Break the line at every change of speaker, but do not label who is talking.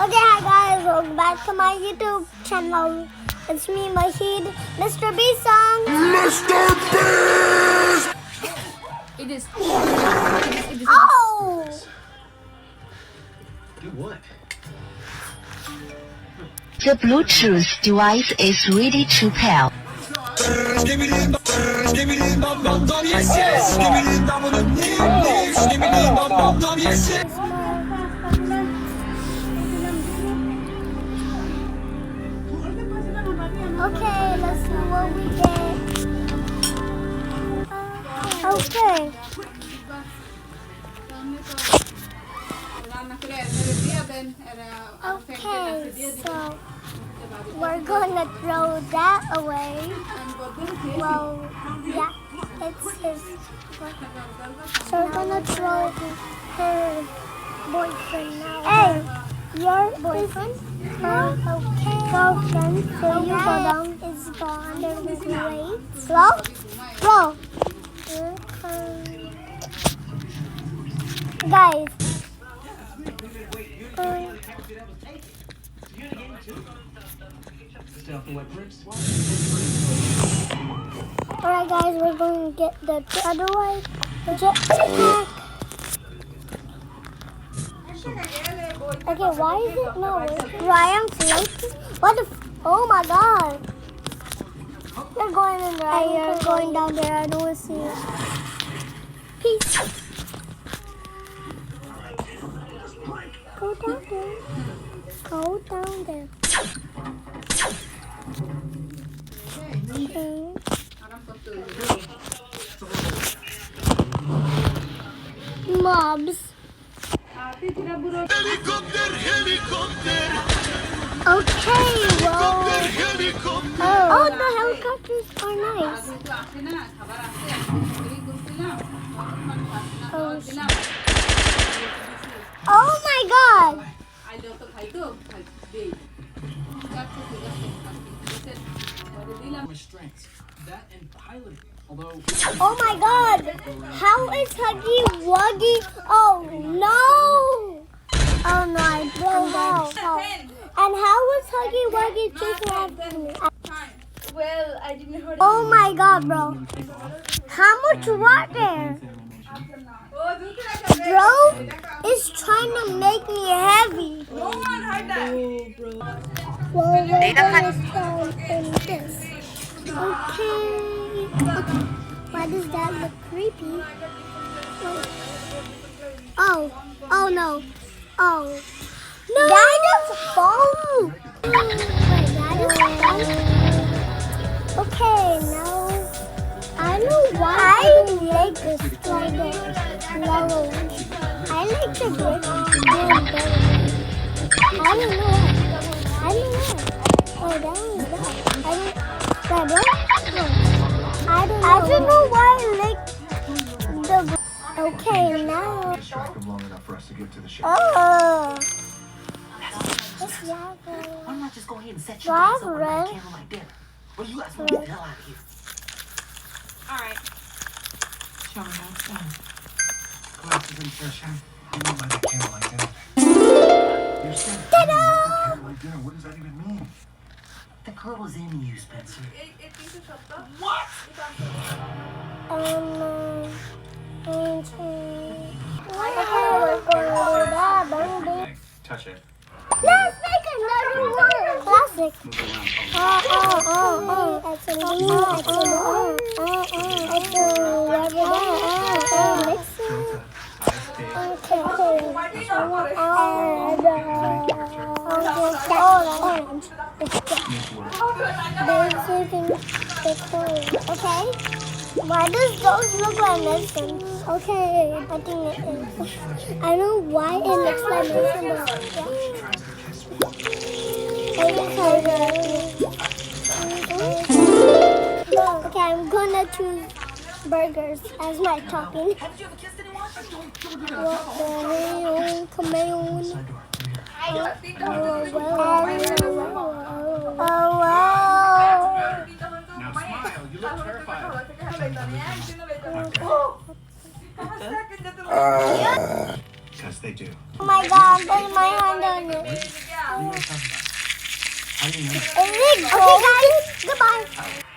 Okay, hi guys, welcome back to my YouTube channel. It's me, Mahid, Mr. B song.
Mr. Beast!
It is.
Oh!
Do what?
The Bluetooth device is ready to pair.
Okay, let's see what we get. Okay. Okay, so we're gonna throw that away. Well, yeah, it's his. So we're gonna throw her boyfriend now. Hey, your boyfriend? Her girlfriend. So you go down. Is gone. There will be wait. Slow? Slow. Guys. Alright guys, we're going to get the otherwise the jetpack. Okay, why is it not working? I am floating. What the oh my god. You're going in there. Hey, you're going down there. I don't want to see you. Peace. Go down there. Go down there. Okay. Mobs. Okay, well. Oh, the helicopters are nice. Oh my god. Oh my god. How is Huggy Wuggy? Oh no. Oh no, I don't know. And how was Huggy Wuggy chasing after me?
Well, I didn't hear.
Oh my god, bro. How much water? Bro is trying to make me heavy.
No one heard that.
Well, we're gonna start in this. Okay. Why does that look creepy? Oh no. Oh. No. That is foam. Wait, that is foam? Okay, now I know why I like this slider level. I like the brick one better. I don't know why. I don't know. Oh, that was that. I don't know why I like the. Okay, now.
Long enough for us to get to the ship.
Oh.
Why not just go ahead and set
you guys up with
my
my
candlelight dinner? Well, you guys want to get the hell out of here.
All right.
Show me how it's done.
Glasses and fresh hair. You don't like the candlelight dinner. You said candlelight dinner. What does that even mean?
The girl is in you, Spencer.
What?
Touch it.
Let's make another one. Classic. Okay. Why does those look like medicine? Okay, I think it is. I don't know why it looks like medicine, but yeah. Okay, I'm gonna choose burgers as my topping.
Haven't you ever kissed anyone?
Come on. Oh wow.
Now smile. You look terrified. Because they do.
Oh my god, there's my hand on it.
How do you know?
Okay, guys. Goodbye.